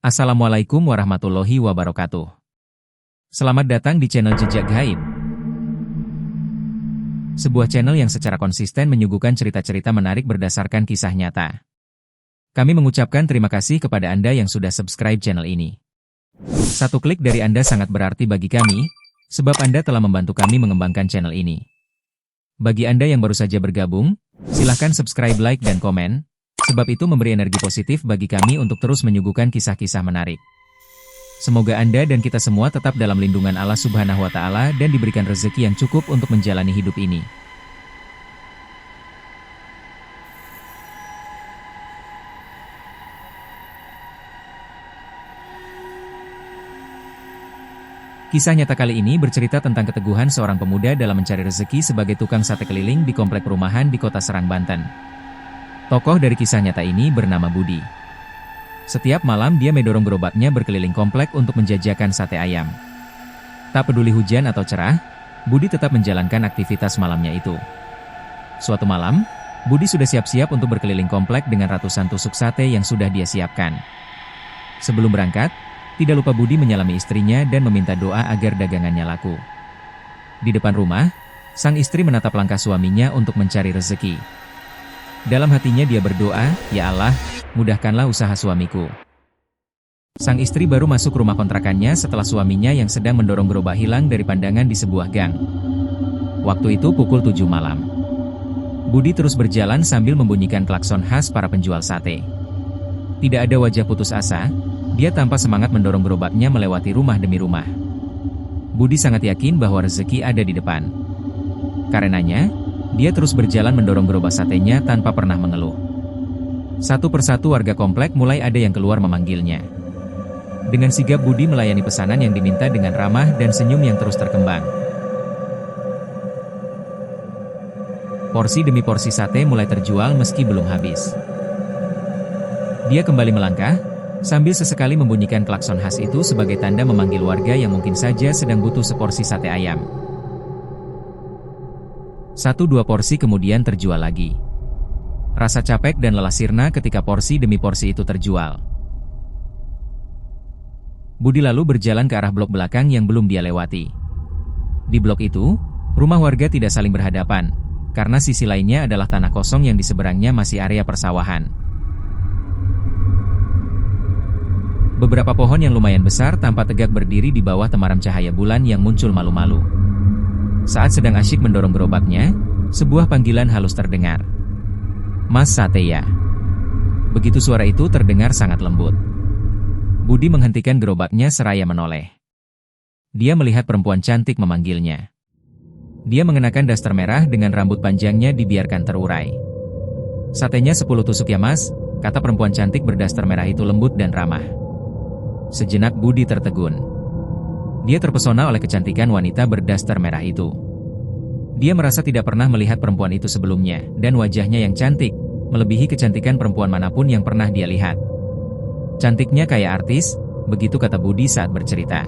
Assalamualaikum warahmatullahi wabarakatuh. Selamat datang di channel Jejak Gaib. Sebuah channel yang secara konsisten menyuguhkan cerita-cerita menarik berdasarkan kisah nyata. Kami mengucapkan terima kasih kepada Anda yang sudah subscribe channel ini. Satu klik dari Anda sangat berarti bagi kami, sebab Anda telah membantu kami mengembangkan channel ini. Bagi Anda yang baru saja bergabung, silahkan subscribe, like, dan komen. Sebab itu memberi energi positif bagi kami untuk terus menyuguhkan kisah-kisah menarik. Semoga Anda dan kita semua tetap dalam lindungan Allah Subhanahu wa Ta'ala dan diberikan rezeki yang cukup untuk menjalani hidup ini. Kisah nyata kali ini bercerita tentang keteguhan seorang pemuda dalam mencari rezeki sebagai tukang sate keliling di komplek perumahan di kota Serang, Banten. Tokoh dari kisah nyata ini bernama Budi. Setiap malam dia mendorong gerobaknya berkeliling komplek untuk menjajakan sate ayam. Tak peduli hujan atau cerah, Budi tetap menjalankan aktivitas malamnya itu. Suatu malam, Budi sudah siap-siap untuk berkeliling komplek dengan ratusan tusuk sate yang sudah dia siapkan. Sebelum berangkat, tidak lupa Budi menyalami istrinya dan meminta doa agar dagangannya laku. Di depan rumah, sang istri menatap langkah suaminya untuk mencari rezeki. Dalam hatinya dia berdoa, "Ya Allah, mudahkanlah usaha suamiku." Sang istri baru masuk rumah kontrakannya setelah suaminya yang sedang mendorong gerobak hilang dari pandangan di sebuah gang. Waktu itu pukul 7 malam. Budi terus berjalan sambil membunyikan klakson khas para penjual sate. Tidak ada wajah putus asa, dia tanpa semangat mendorong gerobaknya melewati rumah demi rumah. Budi sangat yakin bahwa rezeki ada di depan. Karenanya, dia terus berjalan mendorong gerobak satenya tanpa pernah mengeluh. Satu persatu warga komplek mulai ada yang keluar memanggilnya. Dengan sigap Budi melayani pesanan yang diminta dengan ramah dan senyum yang terus terkembang. Porsi demi porsi sate mulai terjual meski belum habis. Dia kembali melangkah, sambil sesekali membunyikan klakson khas itu sebagai tanda memanggil warga yang mungkin saja sedang butuh seporsi sate ayam. 1-2 porsi kemudian terjual lagi. Rasa capek dan lelah sirna ketika porsi demi porsi itu terjual. Budi lalu berjalan ke arah blok belakang yang belum dia lewati. Di blok itu, rumah warga tidak saling berhadapan, karena sisi lainnya adalah tanah kosong yang di seberangnya masih area persawahan. Beberapa pohon yang lumayan besar tampak tegak berdiri di bawah temaram cahaya bulan yang muncul malu-malu. Saat sedang asyik mendorong gerobaknya, sebuah panggilan halus terdengar. "Mas Sate ya?" Begitu suara itu terdengar sangat lembut. Budi menghentikan gerobaknya seraya menoleh. Dia melihat perempuan cantik memanggilnya. Dia mengenakan daster merah dengan rambut panjangnya dibiarkan terurai. "Satenya 10 tusuk ya mas," kata perempuan cantik berdaster merah itu lembut dan ramah. Sejenak Budi tertegun. Dia terpesona oleh kecantikan wanita berdaster merah itu. Dia merasa tidak pernah melihat perempuan itu sebelumnya, dan wajahnya yang cantik, melebihi kecantikan perempuan manapun yang pernah dia lihat. Cantiknya kayak artis, begitu kata Budi saat bercerita.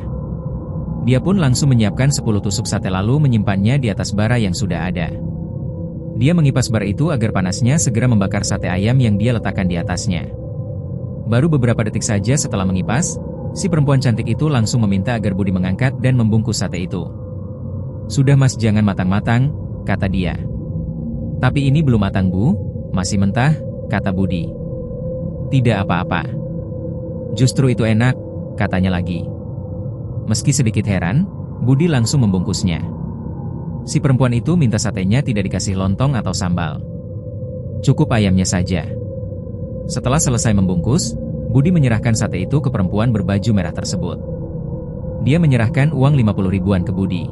Dia pun langsung menyiapkan 10 tusuk sate lalu menyimpannya di atas bara yang sudah ada. Dia mengipas bara itu agar panasnya segera membakar sate ayam yang dia letakkan di atasnya. Baru beberapa detik saja setelah mengipas, si perempuan cantik itu langsung meminta agar Budi mengangkat dan membungkus sate itu. "Sudah mas, jangan matang-matang," kata dia. "Tapi ini belum matang bu, masih mentah," kata Budi. "Tidak apa-apa. Justru itu enak," katanya lagi. Meski sedikit heran, Budi langsung membungkusnya. Si perempuan itu minta satenya tidak dikasih lontong atau sambal. Cukup ayamnya saja. Setelah selesai membungkus, Budi menyerahkan sate itu ke perempuan berbaju merah tersebut. Dia menyerahkan uang 50 ribuan ke Budi.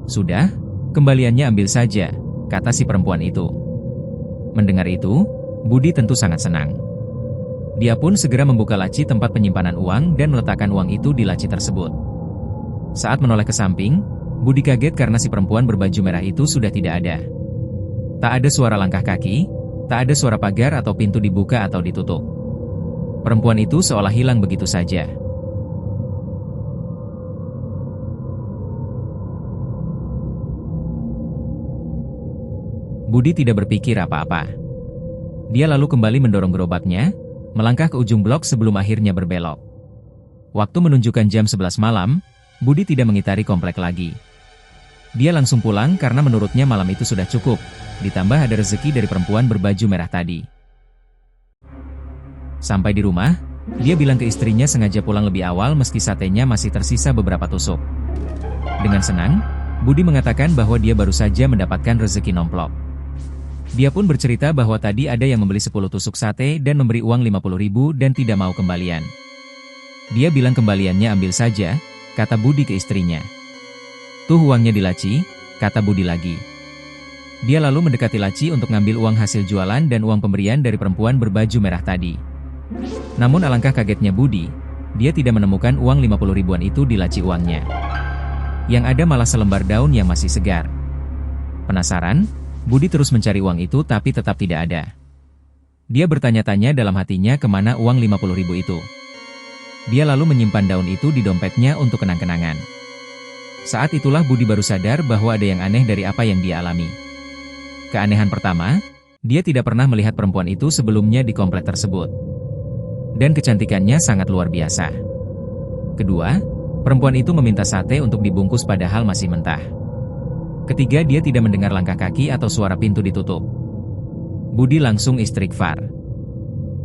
"Sudah, kembaliannya ambil saja," kata si perempuan itu. Mendengar itu, Budi tentu sangat senang. Dia pun segera membuka laci tempat penyimpanan uang dan meletakkan uang itu di laci tersebut. Saat menoleh ke samping, Budi kaget karena si perempuan berbaju merah itu sudah tidak ada. Tak ada suara langkah kaki, tak ada suara pagar atau pintu dibuka atau ditutup. Perempuan itu seolah hilang begitu saja. Budi tidak berpikir apa-apa. Dia lalu kembali mendorong gerobaknya, melangkah ke ujung blok sebelum akhirnya berbelok. Waktu menunjukkan jam 11 malam, Budi tidak mengitari komplek lagi. Dia langsung pulang karena menurutnya malam itu sudah cukup, ditambah ada rezeki dari perempuan berbaju merah tadi. Sampai di rumah, dia bilang ke istrinya sengaja pulang lebih awal meski satenya masih tersisa beberapa tusuk. Dengan senang, Budi mengatakan bahwa dia baru saja mendapatkan rezeki nomplok. Dia pun bercerita bahwa tadi ada yang membeli 10 tusuk sate dan memberi uang 50.000 dan tidak mau kembalian. Dia bilang kembaliannya ambil saja, kata Budi ke istrinya. Tuh uangnya di laci, kata Budi lagi. Dia lalu mendekati laci untuk ngambil uang hasil jualan dan uang pemberian dari perempuan berbaju merah tadi. Namun alangkah kagetnya Budi, dia tidak menemukan uang 50 ribuan itu di laci uangnya. Yang ada malah selembar daun yang masih segar. Penasaran, Budi terus mencari uang itu tapi tetap tidak ada. Dia bertanya-tanya dalam hatinya kemana uang 50 ribu itu. Dia lalu menyimpan daun itu di dompetnya untuk kenang-kenangan. Saat itulah Budi baru sadar bahwa ada yang aneh dari apa yang dia alami. Keanehan pertama, dia tidak pernah melihat perempuan itu sebelumnya di komplek tersebut. Dan kecantikannya sangat luar biasa. Kedua, perempuan itu meminta sate untuk dibungkus padahal masih mentah. Ketiga, dia tidak mendengar langkah kaki atau suara pintu ditutup. Budi langsung istighfar.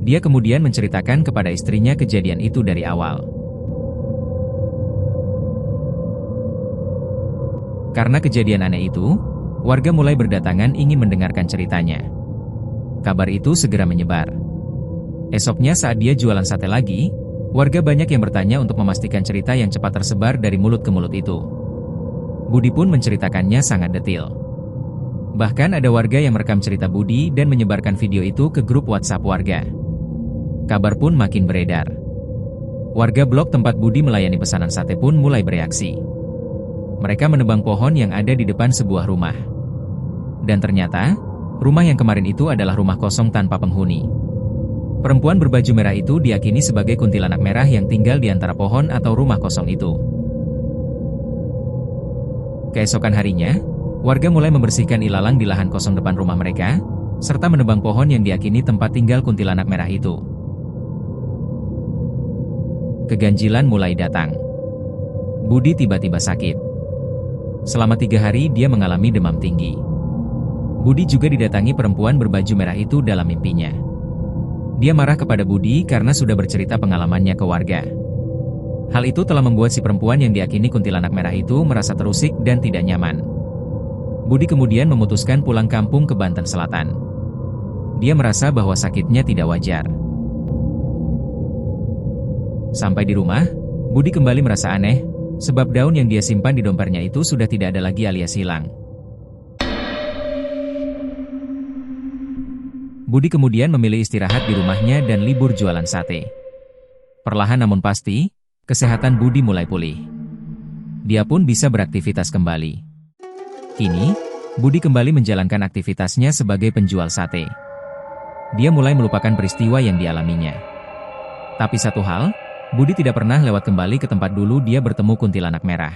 Dia kemudian menceritakan kepada istrinya kejadian itu dari awal. Karena kejadian aneh itu, warga mulai berdatangan ingin mendengarkan ceritanya. Kabar itu segera menyebar. Esoknya saat dia jualan sate lagi, warga banyak yang bertanya untuk memastikan cerita yang cepat tersebar dari mulut ke mulut itu. Budi pun menceritakannya sangat detail. Bahkan ada warga yang merekam cerita Budi dan menyebarkan video itu ke grup WhatsApp warga. Kabar pun makin beredar. Warga blok tempat Budi melayani pesanan sate pun mulai bereaksi. Mereka menebang pohon yang ada di depan sebuah rumah. Dan ternyata, rumah yang kemarin itu adalah rumah kosong tanpa penghuni. Perempuan berbaju merah itu diyakini sebagai kuntilanak merah yang tinggal di antara pohon atau rumah kosong itu. Keesokan harinya, warga mulai membersihkan ilalang di lahan kosong depan rumah mereka, serta menebang pohon yang diyakini tempat tinggal kuntilanak merah itu. Keganjilan mulai datang. Budi tiba-tiba sakit. Selama 3 hari dia mengalami demam tinggi. Budi juga didatangi perempuan berbaju merah itu dalam mimpinya. Dia marah kepada Budi karena sudah bercerita pengalamannya ke warga. Hal itu telah membuat si perempuan yang diyakini kuntilanak merah itu merasa terusik dan tidak nyaman. Budi kemudian memutuskan pulang kampung ke Banten Selatan. Dia merasa bahwa sakitnya tidak wajar. Sampai di rumah, Budi kembali merasa aneh, sebab daun yang dia simpan di dompetnya itu sudah tidak ada lagi alias hilang. Budi kemudian memilih istirahat di rumahnya dan libur jualan sate. Perlahan namun pasti, kesehatan Budi mulai pulih. Dia pun bisa beraktivitas kembali. Kini, Budi kembali menjalankan aktivitasnya sebagai penjual sate. Dia mulai melupakan peristiwa yang dialaminya. Tapi satu hal, Budi tidak pernah lewat kembali ke tempat dulu dia bertemu kuntilanak merah.